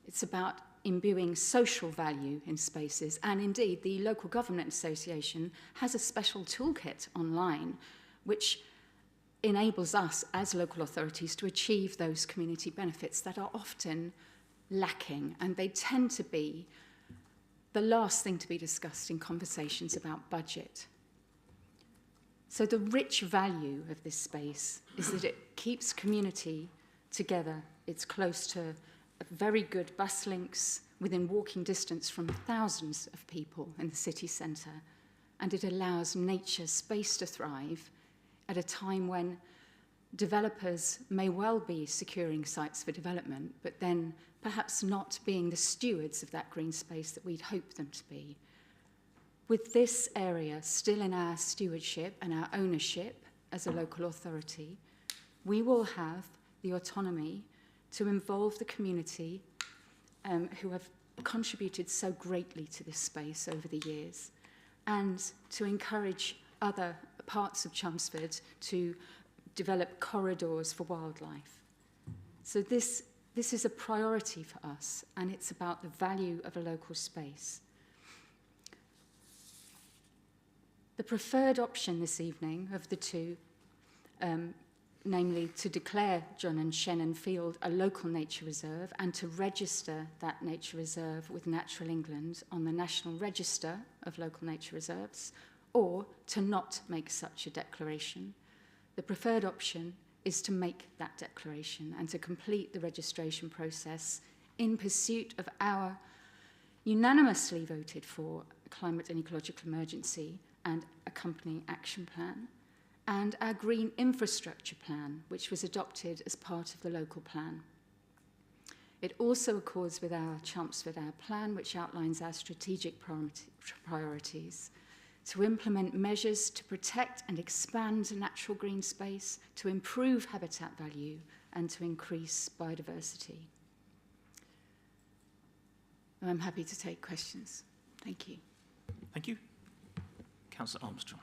It's about imbuing social value in spaces. And indeed, the Local Government Association has a special toolkit online which enables us as local authorities to achieve those community benefits that are often lacking, and they tend to be the last thing to be discussed in conversations about budget. So the rich value of this space is that it keeps community together. It's close to very good bus links within walking distance from thousands of people in the city centre, and it allows nature space to thrive at a time when developers may well be securing sites for development, but then perhaps not being the stewards of that green space that we'd hope them to be. With this area still in our stewardship and our ownership as a local authority, we will have the autonomy to involve the community who have contributed so greatly to this space over the years, and to encourage other parts of Chelmsford to develop corridors for wildlife. So this is a priority for us, and it's about the value of a local space. The preferred option this evening of the two, namely to declare John and Shannon Field a local nature reserve and to register that nature reserve with Natural England on the National Register of Local Nature Reserves, or to not make such a declaration. The preferred option is to make that declaration and to complete the registration process in pursuit of our unanimously voted for climate and ecological emergency and accompanying action plan, and our green infrastructure plan, which was adopted as part of the local plan. It also accords with our Chelmsford Our Plan, which outlines our strategic priorities to implement measures to protect and expand natural green space, to improve habitat value, and to increase biodiversity. I'm happy to take questions. Thank you. Thank you. Councillor Armstrong.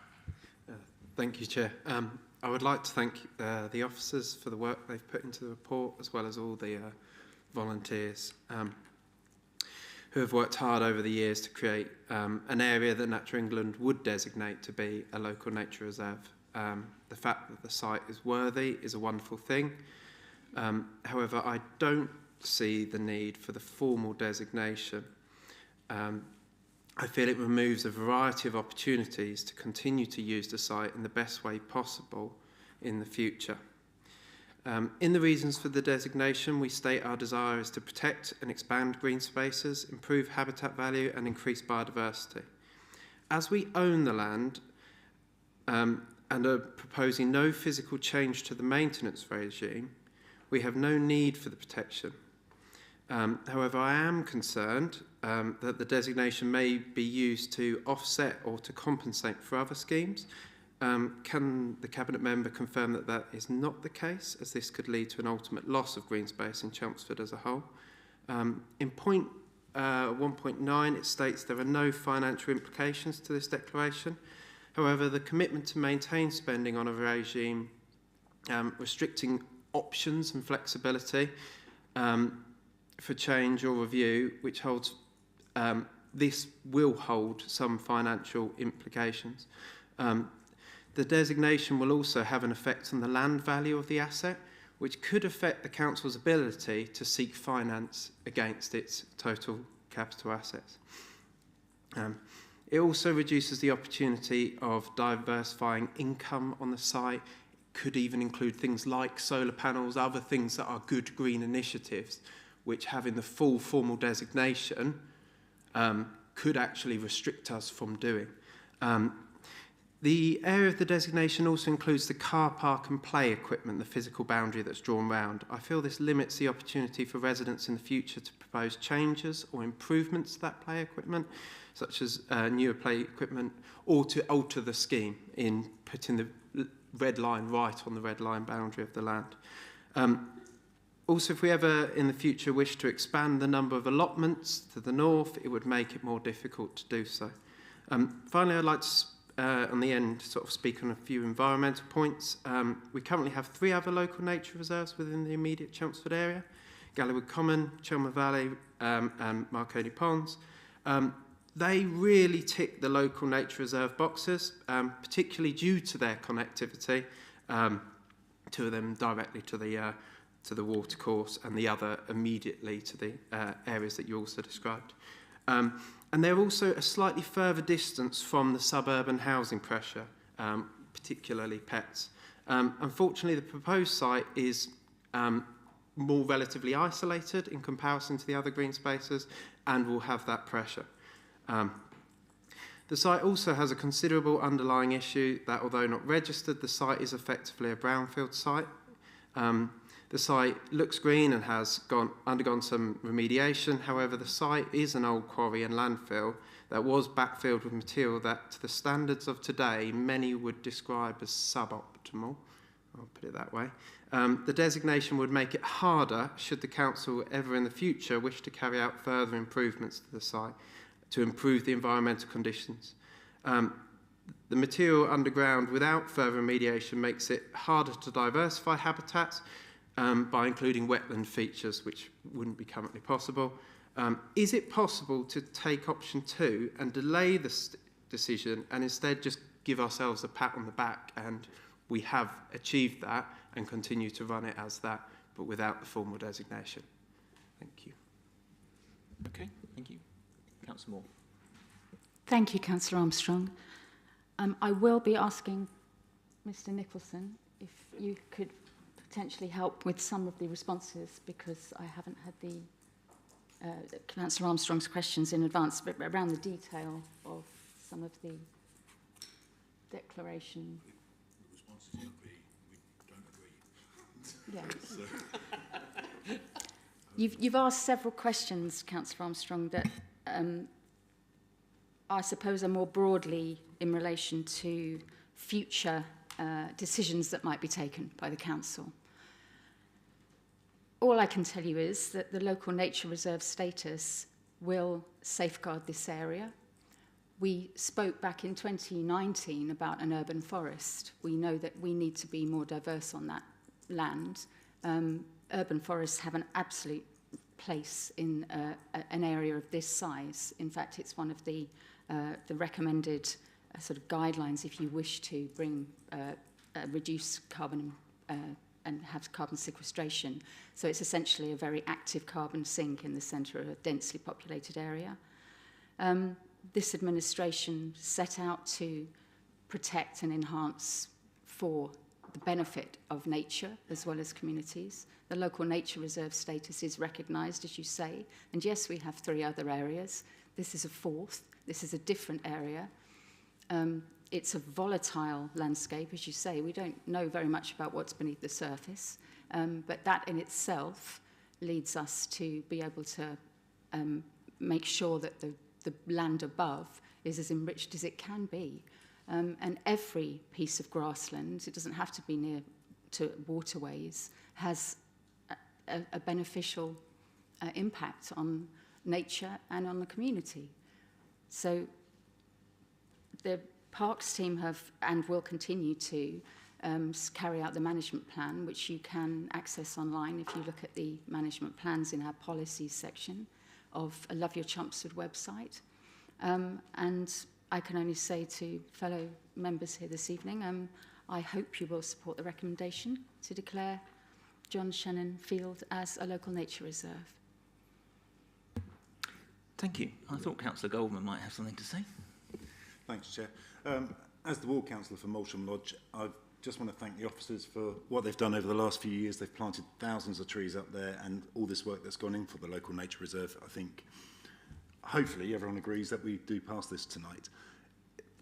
Thank you, Chair. I would like to thank the officers for the work they've put into the report, as well as all the volunteers who have worked hard over the years to create an area that Natural England would designate to be a local nature reserve. The fact that the site is worthy is a wonderful thing. However, I don't see the need for the formal designation. I feel it removes a variety of opportunities to continue to use the site in the best way possible in the future. In the reasons for the designation, we state our desire is to protect and expand green spaces, improve habitat value, and increase biodiversity. As we own the land and are proposing no physical change to the maintenance regime, we have no need for the protection. However, I am concerned that the designation may be used to offset or to compensate for other schemes. Can the Cabinet member confirm that that is not the case, as this could lead to an ultimate loss of green space in Chelmsford as a whole? In point 1.9, it states there are no financial implications to this declaration. However, the commitment to maintain spending on a regime restricting options and flexibility for change or review, which holds this will hold some financial implications. The designation will also have an effect on the land value of the asset, which could affect the council's ability to seek finance against its total capital assets. It also reduces the opportunity of diversifying income on the site. It could even include things like solar panels, other things that are good green initiatives, which having the full formal designation could actually restrict us from doing. The area of the designation also includes the car park and play equipment, the physical boundary that's drawn round. I feel this limits the opportunity for residents in the future to propose changes or improvements to that play equipment, such as newer play equipment, or to alter the scheme in putting the red line right on the red line boundary of the land. Also, if we ever in the future wish to expand the number of allotments to the north, it would make it more difficult to do so. Finally, I'd like to on the end, sort of speak on a few environmental points. We currently have 3 other local nature reserves within the immediate Chelmsford area: Gallowwood Common, Chelmsford Valley, and Marconi Ponds. They really tick the local nature reserve boxes, particularly due to their connectivity. 2 of them directly to the watercourse, and the other immediately to the areas that you also described. And they're also a slightly further distance from the suburban housing pressure, particularly pets. Unfortunately, the proposed site is more relatively isolated in comparison to the other green spaces and will have that pressure. The site also has a considerable underlying issue that, although not registered, the site is effectively a brownfield site. The site looks green and has undergone some remediation. However, the site is an old quarry and landfill that was backfilled with material that, to the standards of today, many would describe as suboptimal. I'll put it that way. The designation would make it harder, should the council ever in the future wish to carry out further improvements to the site to improve the environmental conditions. The material underground without further remediation makes it harder to diversify habitats by including wetland features, which wouldn't be currently possible. Is it possible to take option 2 and delay the decision and instead just give ourselves a pat on the back and we have achieved that and continue to run it as that, but without the formal designation? Thank you. Okay, thank you. Councillor Moore. Thank you, Councillor Armstrong. I will be asking Mr Nicholson if you could potentially help with some of the responses, because I haven't had the Councillor Armstrong's questions in advance, but around the detail of some of the declaration. The responses will be, we don't agree. Yes. You've asked several questions, Councillor Armstrong, that I suppose are more broadly in relation to future decisions that might be taken by the council. All I can tell you is that the local nature reserve status will safeguard this area. We spoke back in 2019 about an urban forest. We know that we need to be more diverse on that land. Urban forests have an absolute place in an area of this size. In fact, it's one of the recommended sort of guidelines if you wish to bring reduce carbon and have carbon sequestration. So it's essentially a very active carbon sink in the centre of a densely populated area. This administration set out to protect and enhance for the benefit of nature as well as communities. The local nature reserve status is recognised, as you say, and yes, we have 3 other areas. This is a 4th. This is a different area. It's a volatile landscape, as you say. We don't know very much about what's beneath the surface, but that in itself leads us to be able to make sure that the land above is as enriched as it can be. And every piece of grassland, it doesn't have to be near to waterways, has a beneficial impact on nature and on the community. So the Parks team have and will continue to carry out the management plan, which you can access online if you look at the management plans in our policies section of a Love Your Chelmsford website. And I can only say to fellow members here this evening, I hope you will support the recommendation to declare John Shannon Field as a local nature reserve. Thank you. I thought Councillor Goldman might have something to say. Thanks, Chair. As the ward councillor for Molsham Lodge, I just want to thank the officers for what they've done over the last few years. They've planted thousands of trees up there, and all this work that's gone in for the local nature reserve. I think, hopefully, everyone agrees that we do pass this tonight.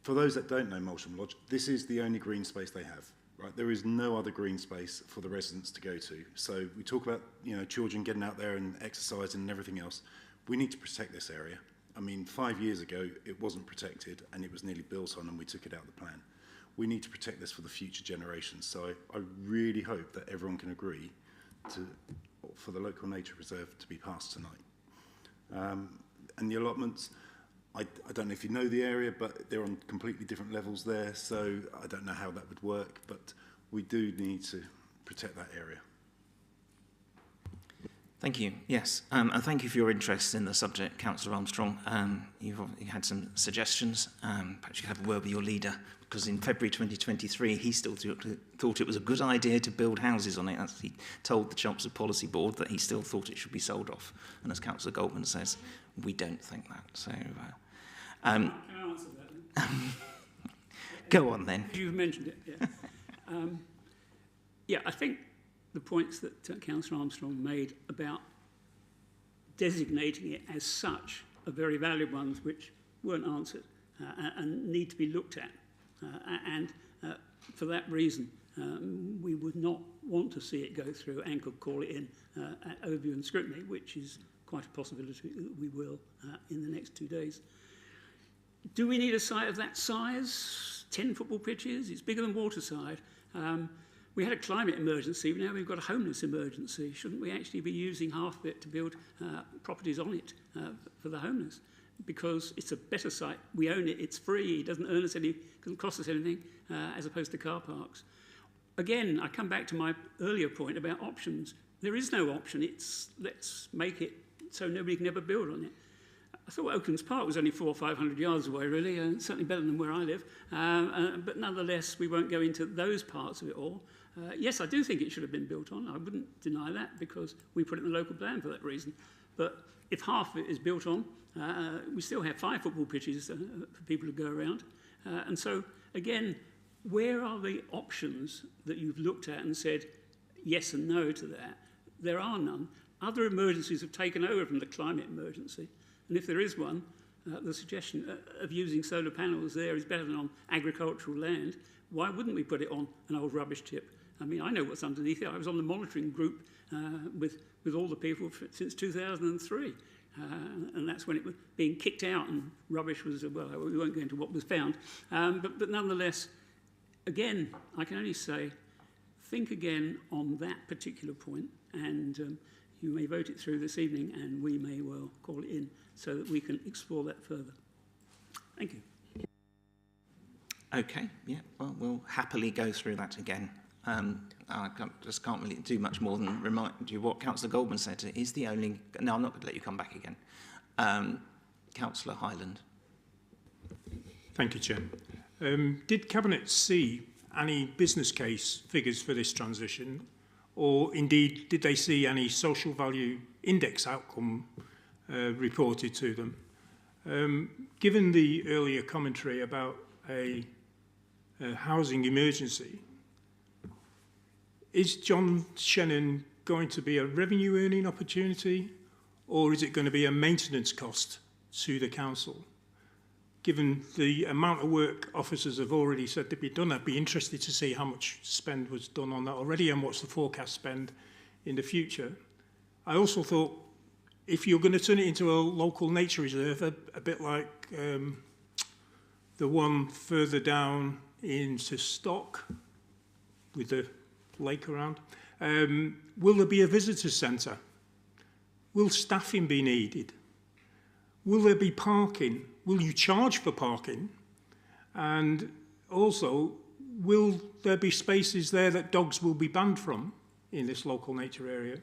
For those that don't know Molsham Lodge, this is the only green space they have. Right? There is no other green space for the residents to go to. So we talk about, you know, children getting out there and exercising and everything else. We need to protect this area. I mean, 5 years ago, it wasn't protected and it was nearly built on and we took it out of the plan. We need to protect this for the future generations. So I really hope that everyone can agree for the local nature reserve to be passed tonight. And the allotments, I don't know if you know the area, but they're on completely different levels there, so I don't know how that would work, but we do need to protect that area. Thank you. Yes, and thank you for your interest in the subject, Councillor Armstrong. You had some suggestions. Perhaps you could have a word with your leader, because in February 2023, he still thought it was a good idea to build houses on it. As he told the Chelmsford Policy Board that he still thought it should be sold off. And as Councillor Goldman says, we don't think that. So, Can I answer that then? Go on then. You've mentioned it, yeah. Yeah, I think the points that Councillor Armstrong made about designating it as such are very valid ones which weren't answered and need to be looked at. For that reason, we would not want to see it go through and could call it in at overview and scrutiny, which is quite a possibility that we will in the next 2 days. Do we need a site of that size? 10 football pitches? It's bigger than Waterside. We had a climate emergency, now we've got a homeless emergency. Shouldn't we actually be using half of it to build properties on it for the homeless? Because it's a better site. We own it, it's free, it doesn't cost us anything, as opposed to car parks. Again, I come back to my earlier point about options. There is no option, it's let's make it so nobody can ever build on it. I thought Oaklands Park was only 400 or 500 yards away, really, certainly better than where I live. But nonetheless, we won't go into those parts of it all. Yes, I do think it should have been built on. I wouldn't deny that because we put it in the local plan for that reason. But if half of it is built on, we still have 5 football pitches for people to go around. And so, again, where are the options that you've looked at and said yes and no to that? There are none. Other emergencies have taken over from the climate emergency. And if there is one, the suggestion of using solar panels there is better than on agricultural land. Why wouldn't we put it on an old rubbish tip? I mean, I know what's underneath it. I was on the monitoring group with all the people since 2003. And that's when it was being kicked out and rubbish was, well, we won't go into what was found. But nonetheless, again, I can only say, think again on that particular point, and you may vote it through this evening, and we may well call it in so that we can explore that further. Thank you. Okay, yeah, well, we'll happily go through that again. I just can't really do much more than remind you what Councillor Goldman said. It is the only... No, I'm not going to let you come back again. Councillor Hyland. Thank you, Chair. Did Cabinet see any business case figures for this transition, or indeed did they see any social value index outcome reported to them? Given the earlier commentary about a housing emergency, is John Shannon going to be a revenue earning opportunity, or is it going to be a maintenance cost to the council? Given the amount of work officers have already said to be done, I'd be interested to see how much spend was done on that already and what's the forecast spend in the future. I also thought, if you're going to turn it into a local nature reserve, a bit like the one further down into Stock with the lake around, will there be a visitor centre? Will staffing be needed? Will there be parking? Will you charge for parking? And also, will there be spaces there that dogs will be banned from in this local nature area?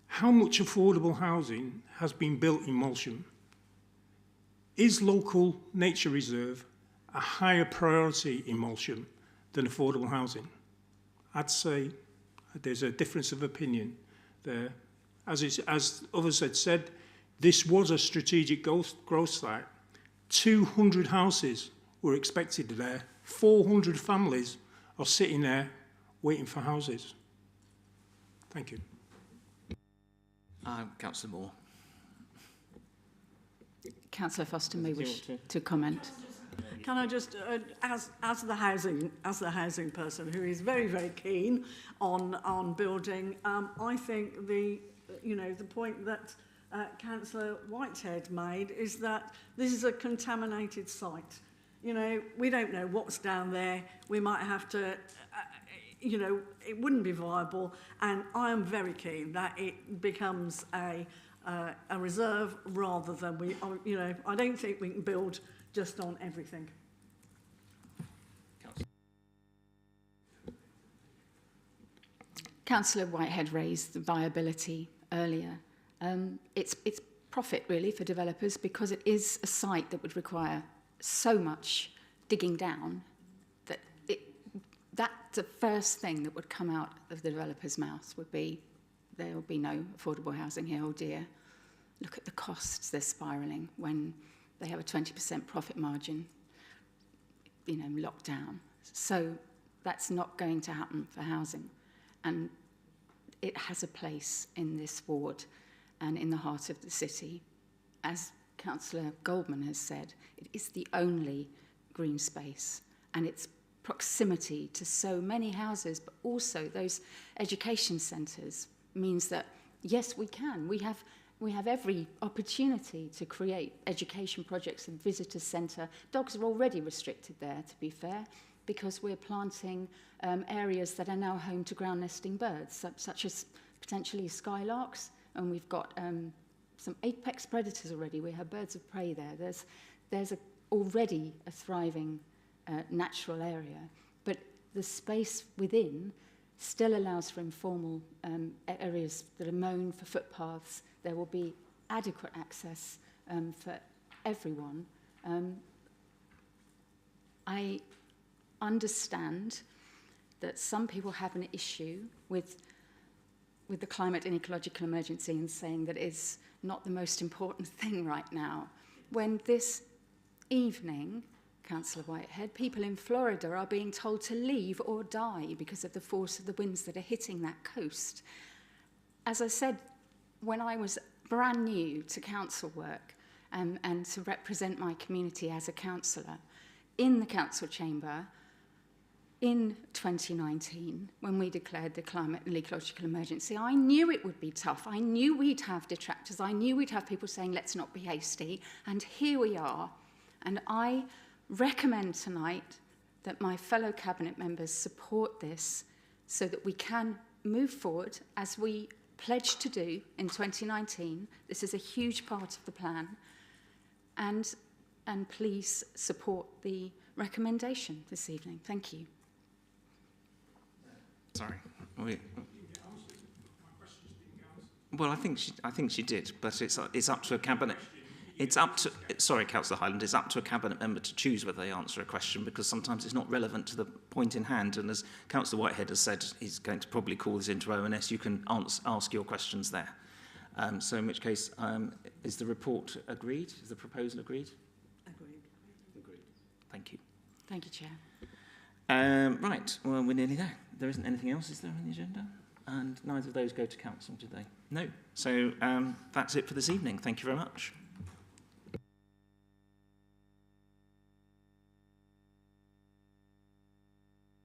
How much affordable housing has been built in Molsham? Is local nature reserve a higher priority in Molsham than affordable housing? I'd say there's a difference of opinion there. As others had said, this was a strategic growth site. 200 houses were expected there. 400 families are sitting there waiting for houses. Thank you. Councillor Moore. Councillor Foster may wish to comment. Can I just, as the housing person who is very, very keen on building, I think the point that Councillor Whitehead made is that this is a contaminated site. You know, we don't know what's down there. We might have to, it wouldn't be viable. And I am very keen that it becomes a a reserve rather than we, you know, I don't think we can build just on everything. Councillor Whitehead raised the viability earlier. It's profit really for developers because it is a site that would require so much digging down that that's the first thing that would come out of the developer's mouth would be there will be no affordable housing here, oh dear. Look at the costs, they're spiralling when they have a 20% profit margin, you know, locked down. So that's not going to happen for housing. And it has a place in this ward and in the heart of the city. As Councillor Goldman has said, it is the only green space, and its proximity to so many houses, but also those education centres means that, yes, we can. We have every opportunity to create education projects and visitor centre. Dogs are already restricted there, to be fair, because we're planting areas that are now home to ground nesting birds, such as potentially skylarks, and we've got some apex predators already. We have birds of prey there. There's already a thriving natural area, but the space within still allows for informal areas that are mown for footpaths. There will be adequate access for everyone. I understand that some people have an issue with the climate and ecological emergency and saying that it's not the most important thing right now. When this evening, Councillor Whitehead, people in Florida are being told to leave or die because of the force of the winds that are hitting that coast. As I said, when I was brand new to council work and to represent my community as a councillor, in the council chamber, in 2019, when we declared the climate and ecological emergency, I knew it would be tough. I knew we'd have detractors. I knew we'd have people saying, let's not be hasty. And here we are. And I recommend tonight that my fellow cabinet members support this so that we can move forward as we pledged to do in 2019. This is a huge part of the plan. And please support the recommendation this evening. Thank you. Sorry. Well, I think she did, but it's up to a cabinet. It's up to, sorry, Councillor Hyland, it's up to a cabinet member to choose whether they answer a question, because sometimes it's not relevant to the point in hand. And as Councillor Whitehead has said, he's going to probably call this into ONS. You can ask your questions there. So in which case, is the report agreed? Is the proposal agreed? Agreed. Thank you. Thank you, Chair. Right, well, we're nearly there. There isn't anything else, is there, on the agenda? And neither of those go to council, do they? No. So that's it for this evening. Thank you very much.